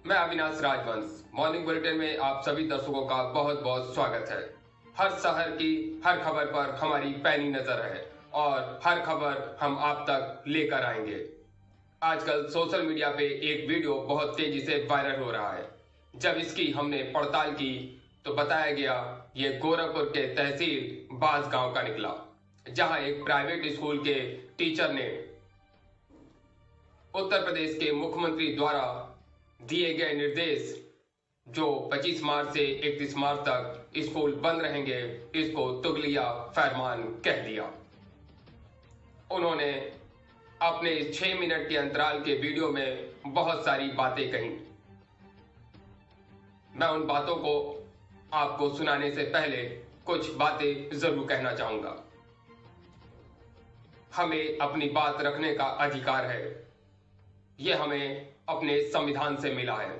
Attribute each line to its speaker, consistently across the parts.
Speaker 1: मैं अविनाश राजवंश। Morning bulletin में आप सभी दर्शकों का बहुत बहुत स्वागत है। हर शहर की हर खबर पर हमारी पैनी नजर है और हर खबर हम आप तक लेकर आएंगे। आजकल सोशल मीडिया पे एक वीडियो बहुत तेजी से वायरल हो रहा है। जब इसकी हमने पड़ताल की तो बताया गया ये गोरखपुर के तहसील बास गांव का निकला, जहां एक प्राइवेट स्कूल के टीचर ने उत्तर प्रदेश के मुख्यमंत्री द्वारा दिए गए निर्देश जो 25 मार्च से 31 मार्च तक स्कूल बंद रहेंगे, इसको तुगलिया फरमान कह दिया। उन्होंने अपने 6 मिनट के अंतराल के वीडियो में बहुत सारी बातें कही। मैं उन बातों को आपको सुनाने से पहले कुछ बातें जरूर कहना चाहूंगा। हमें अपनी बात रखने का अधिकार है, यह हमें अपने संविधान से मिला है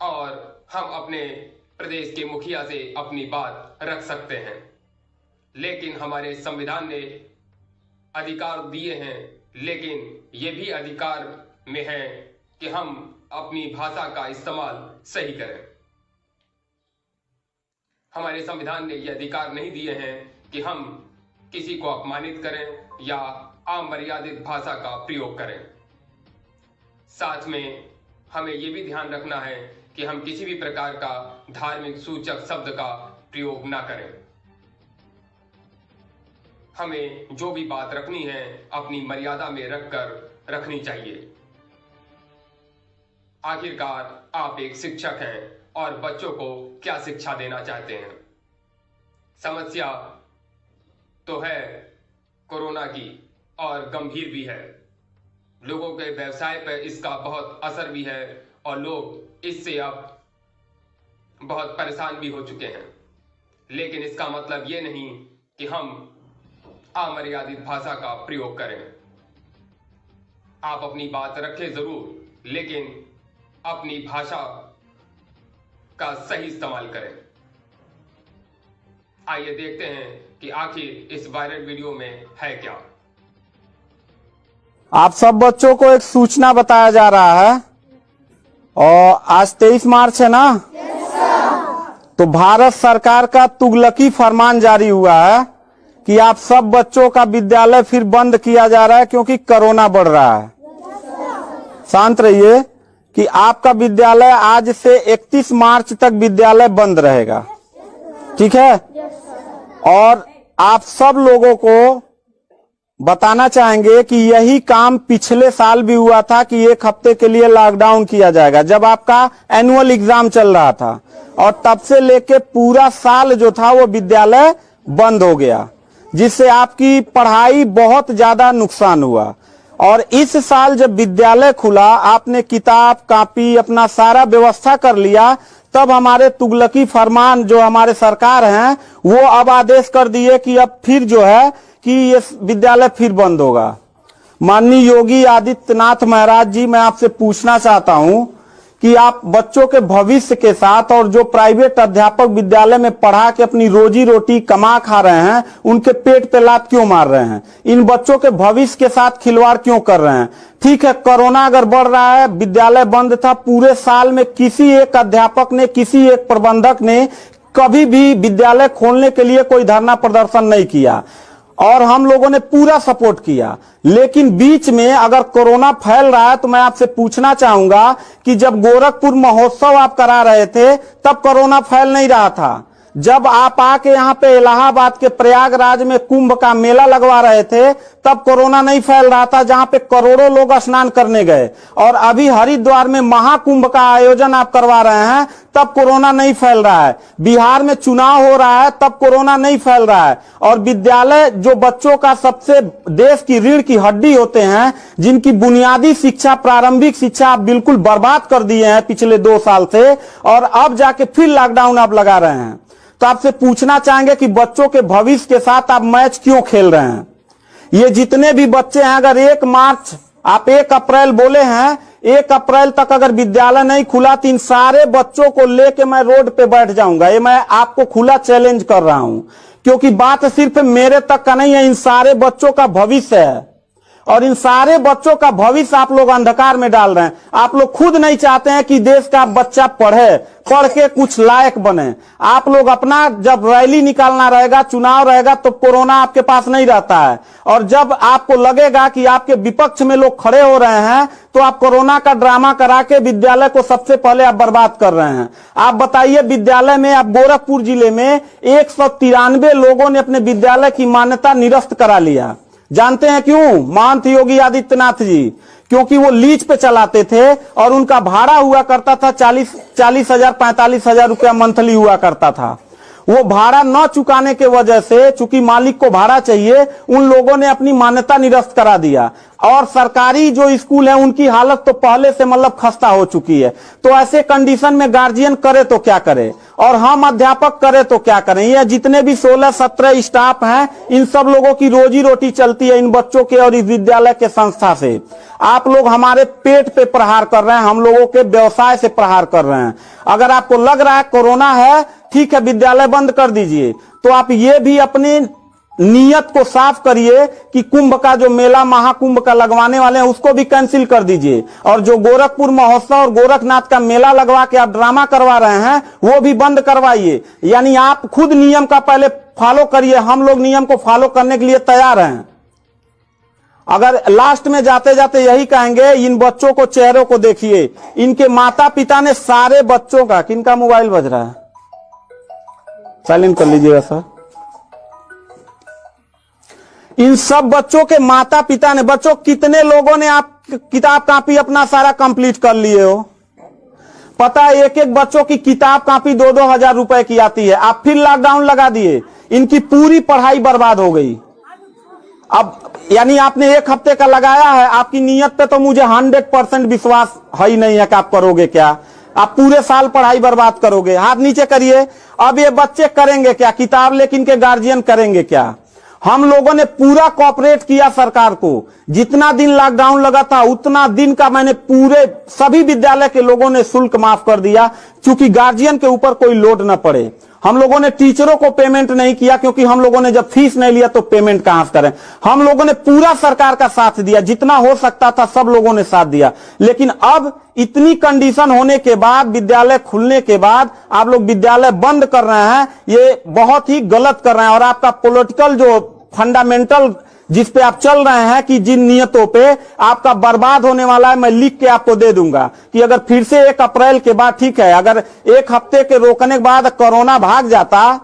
Speaker 1: और हम अपने प्रदेश के मुखिया से अपनी बात रख सकते हैं, लेकिन हमारे संविधान ने अधिकार दिए हैं, लेकिन ये भी अधिकार में है कि हम अपनी भाषा का इस्तेमाल सही करें। हमारे संविधान ने ये अधिकार नहीं दिए हैं कि हम किसी को अपमानित करें या अमर्यादित भाषा का प्रयोग करें। साथ में हमें यह भी ध्यान रखना है कि हम किसी भी प्रकार का धार्मिक सूचक शब्द का प्रयोग ना करें। हमें जो भी बात रखनी है अपनी मर्यादा में रखकर रखनी चाहिए। आखिरकार आप एक शिक्षक हैं और बच्चों को क्या शिक्षा देना चाहते हैं। समस्या तो है कोरोना की और गंभीर भी है। लोगों के व्यवसाय पर इसका बहुत असर भी है और लोग इससे अब बहुत परेशान भी हो चुके हैं, लेकिन इसका मतलब ये नहीं कि हम अमर्यादित भाषा का प्रयोग करें। आप अपनी बात रखें जरूर, लेकिन अपनी भाषा का सही इस्तेमाल करें। आइए देखते हैं कि आखिर इस वायरल वीडियो में है क्या।
Speaker 2: आप सब बच्चों को एक सूचना बताया जा रहा है और आज 23 मार्च है ना। तो भारत सरकार का तुगलकी फरमान जारी हुआ है कि आप सब बच्चों का विद्यालय फिर बंद किया जा रहा है क्योंकि कोरोना बढ़ रहा है। शांत रहिए कि आपका विद्यालय आज से 31 मार्च तक विद्यालय बंद रहेगा, ठीक है। और आप सब लोगों को बताना चाहेंगे कि यही काम पिछले साल भी हुआ था कि 1 हफ्ते के लिए लॉकडाउन किया जाएगा, जब आपका एनुअल एग्जाम चल रहा था, और तब से लेके पूरा साल जो था वो विद्यालय बंद हो गया, जिससे आपकी पढ़ाई बहुत ज्यादा नुकसान हुआ। और इस साल जब विद्यालय खुला, आपने किताब कॉपी अपना सारा व्यवस्था कर लिया, तब हमारे तुगलकी फरमान जो हमारे सरकार हैं वो अब आदेश कर दिए कि अब फिर जो है कि ये विद्यालय फिर बंद होगा। माननीय योगी आदित्यनाथ महाराज जी, मैं आपसे पूछना चाहता हूं कि आप बच्चों के भविष्य के साथ और जो प्राइवेट अध्यापक विद्यालय में पढ़ा के अपनी रोजी रोटी कमा खा रहे हैं, उनके पेट पे लात क्यों मार रहे हैं? इन बच्चों के भविष्य के साथ खिलवाड़ क्यों कर रहे हैं? ठीक है, कोरोना अगर बढ़ रहा है, विद्यालय बंद था, पूरे साल में किसी एक अध्यापक ने, किसी एक प्रबंधक ने कभी भी विद्यालय खोलने के लिए कोई धरना प्रदर्शन नहीं किया और हम लोगों ने पूरा सपोर्ट किया। लेकिन बीच में अगर कोरोना फैल रहा है तो मैं आपसे पूछना चाहूंगा कि जब गोरखपुर महोत्सव आप करा रहे थे तब कोरोना फैल नहीं रहा था। जब आप आके यहाँ पे इलाहाबाद के प्रयागराज में कुंभ का मेला लगवा रहे थे तब कोरोना नहीं फैल रहा था, जहां पे करोड़ों लोग स्नान करने गए। और अभी हरिद्वार में महाकुंभ का आयोजन आप करवा रहे हैं तब कोरोना नहीं फैल रहा है। बिहार में चुनाव हो रहा है तब कोरोना नहीं फैल रहा है। और विद्यालय जो बच्चों का सबसे देश की रीढ़ की हड्डी होते हैं, जिनकी बुनियादी शिक्षा, प्रारंभिक शिक्षा आप बिल्कुल बर्बाद कर दिए हैं पिछले 2 साल से, और अब जाके फिर लॉकडाउन आप लगा रहे हैं। तो आपसे पूछना चाहेंगे कि बच्चों के भविष्य के साथ आप मैच क्यों खेल रहे हैं? ये जितने भी बच्चे हैं, अगर 1 मार्च आप 1 अप्रैल बोले हैं, 1 अप्रैल तक अगर विद्यालय नहीं खुला तो इन सारे बच्चों को लेके मैं रोड पे बैठ जाऊंगा। ये मैं आपको खुला चैलेंज कर रहा हूं, क्योंकि बात सिर्फ मेरे तक का नहीं है, इन सारे बच्चों का भविष्य है। और इन सारे बच्चों का भविष्य आप लोग अंधकार में डाल रहे हैं। आप लोग खुद नहीं चाहते हैं कि देश का बच्चा पढ़े, पढ़ के कुछ लायक बने। आप लोग अपना जब रैली निकालना रहेगा, चुनाव रहेगा, तो कोरोना आपके पास नहीं रहता है। और जब आपको लगेगा कि आपके विपक्ष में लोग खड़े हो रहे हैं, तो आप कोरोना का ड्रामा करा के विद्यालय को सबसे पहले आप बर्बाद कर रहे हैं। आप बताइए, विद्यालय में आप गोरखपुर जिले में 193 लोगों ने अपने विद्यालय की मान्यता निरस्त करा लिया। जानते हैं क्यों? महंत योगी आदित्यनाथ जी, क्योंकि वो लीज पे चलाते थे और उनका भाड़ा हुआ करता था 40,000 45,000 रुपया मंथली हुआ करता था। वो भाड़ा न चुकाने के वजह से, चूंकि मालिक को भाड़ा चाहिए, उन लोगों ने अपनी मान्यता निरस्त करा दिया। और सरकारी जो स्कूल है उनकी हालत तो पहले से मतलब खस्ता हो चुकी है। तो ऐसे कंडीशन में गार्जियन करे तो क्या करे, और हम अध्यापक करे तो क्या करें। ये जितने भी 16-17 स्टाफ हैं, इन सब लोगों की रोजी रोटी चलती है इन बच्चों के और इस विद्यालय के संस्था से। आप लोग हमारे पेट पे प्रहार कर रहे हैं, हम लोगों के व्यवसाय से प्रहार कर रहे हैं। अगर आपको लग रहा है कोरोना है, ठीक है, विद्यालय बंद कर दीजिए, तो आप ये भी अपनी नियत को साफ करिए कि कुंभ का जो मेला महाकुंभ का लगवाने वाले हैं उसको भी कैंसिल कर दीजिए। और जो गोरखपुर महोत्सव और गोरखनाथ का मेला लगवा के आप ड्रामा करवा रहे हैं, वो भी बंद करवाइए। यानी आप खुद नियम का पहले फॉलो करिए, हम लोग नियम को फॉलो करने के लिए तैयार हैं। अगर लास्ट में जाते जाते यही कहेंगे, इन बच्चों को चेहरों को देखिए, इनके माता पिता ने सारे बच्चों का, किनका मोबाइल बज रहा है, साइलेंट कर लीजिएगा सर। इन सब बच्चों के माता पिता ने, बच्चों कितने लोगों ने आप किताब कापी अपना सारा कंप्लीट कर लिए हो? पता है, एक एक बच्चों की किताब कापी 2-2 हजार रुपए की आती है। आप फिर लॉकडाउन लगा दिए, इनकी पूरी पढ़ाई बर्बाद हो गई। अब यानी आपने एक हफ्ते का लगाया है, आपकी नीयत पे तो मुझे 100% विश्वास है ही नहीं है कि आप करोगे क्या। आप पूरे साल पढ़ाई बर्बाद करोगे। हाथ नीचे करिए। अब ये बच्चे करेंगे क्या? किताब लेकिन के गार्जियन करेंगे क्या? हम लोगों ने पूरा कोऑपरेट किया सरकार को। जितना दिन लॉकडाउन लगा था उतना दिन का मैंने पूरे सभी विद्यालय के लोगों ने शुल्क माफ कर दिया, क्योंकि गार्जियन के ऊपर कोई लोड न पड़े। हम लोगों ने टीचरों को पेमेंट नहीं किया, क्योंकि हम लोगों ने जब फीस नहीं लिया तो पेमेंट कहां से करें। हम लोगों ने पूरा सरकार का साथ दिया, जितना हो सकता था सब लोगों ने साथ दिया। लेकिन अब इतनी कंडीशन होने के बाद, विद्यालय खुलने के बाद आप लोग विद्यालय बंद कर रहे हैं, ये बहुत ही गलत कर रहे हैं। और आपका पॉलिटिकल जो फंडामेंटल जिस पे आप चल रहे हैं कि जिन नियतों पे आपका बर्बाद होने वाला है, मैं लिख के आपको दे दूंगा कि अगर फिर से 1 अप्रैल के बाद, ठीक है, अगर 1 हफ्ते के रोकने के बाद कोरोना भाग जाता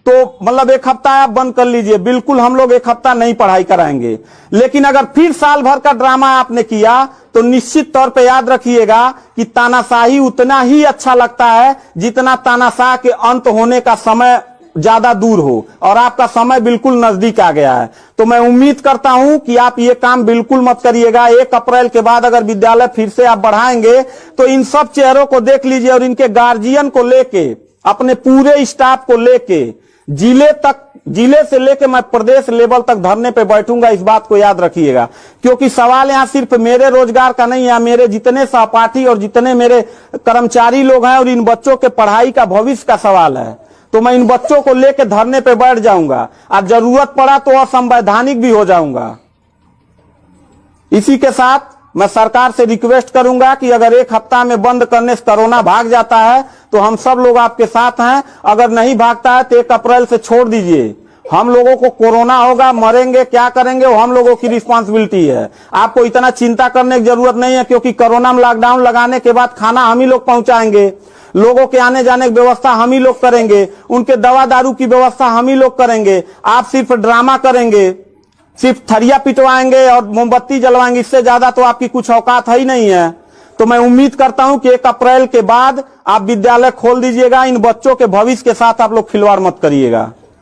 Speaker 2: तो मतलब 1 हफ्ता आप बंद कर लीजिए, बिल्कुल हम लोग 1 हफ्ता नहीं पढ़ाई कराएंगे। लेकिन अगर फिर साल भर का ड्रामा आपने किया तो निश्चित तौर पे याद रखिएगा कि तानाशाही उतना ही अच्छा लगता है जितना तानाशाह के अंत होने का समय ज्यादा दूर हो, और आपका समय बिल्कुल नजदीक आ गया है। तो मैं उम्मीद करता हूं कि आप ये काम बिल्कुल मत करिएगा। 1 अप्रैल के बाद अगर विद्यालय फिर से आप बढ़ाएंगे तो इन सब चेहरों को देख लीजिए, और इनके गार्जियन को लेके, अपने पूरे स्टाफ को लेके, जिले से लेके मैं प्रदेश लेवल तक धरने पे बैठूंगा। इस बात को याद रखिएगा, क्योंकि सवाल यहां सिर्फ मेरे रोजगार का नहीं है, मेरे जितने सहपाठी और जितने मेरे कर्मचारी लोग हैं और इन बच्चों के पढ़ाई का भविष्य का सवाल है। तो मैं इन बच्चों को लेकर धरने पे बैठ जाऊंगा, और जरूरत पड़ा तो असंवैधानिक भी हो जाऊंगा। इसी के साथ मैं सरकार से रिक्वेस्ट करूंगा कि अगर 1 हफ्ता में बंद करने से कोरोना भाग जाता है तो हम सब लोग आपके साथ हैं। अगर नहीं भागता है तो 1 अप्रैल से छोड़ दीजिए। हम लोगों को कोरोना होगा, मरेंगे, क्या करेंगे वो हम लोगों की रिस्पांसिबिलिटी है। आपको इतना चिंता करने की जरूरत नहीं है, क्योंकि कोरोना में लॉकडाउन लगाने के बाद खाना हम ही लोग पहुंचाएंगे, लोगों के आने जाने की व्यवस्था हम ही लोग करेंगे, उनके दवा दारू की व्यवस्था हम ही लोग करेंगे। आप सिर्फ ड्रामा करेंगे, सिर्फ थरिया पिटवाएंगे और मोमबत्ती जलवाएंगे, इससे ज्यादा तो आपकी कुछ औकात है ही नहीं है। तो मैं उम्मीद करता हूं कि 1 अप्रैल के बाद आप विद्यालय खोल दीजिएगा। इन बच्चों के भविष्य के साथ आप लोग खिलवाड़ मत करिएगा।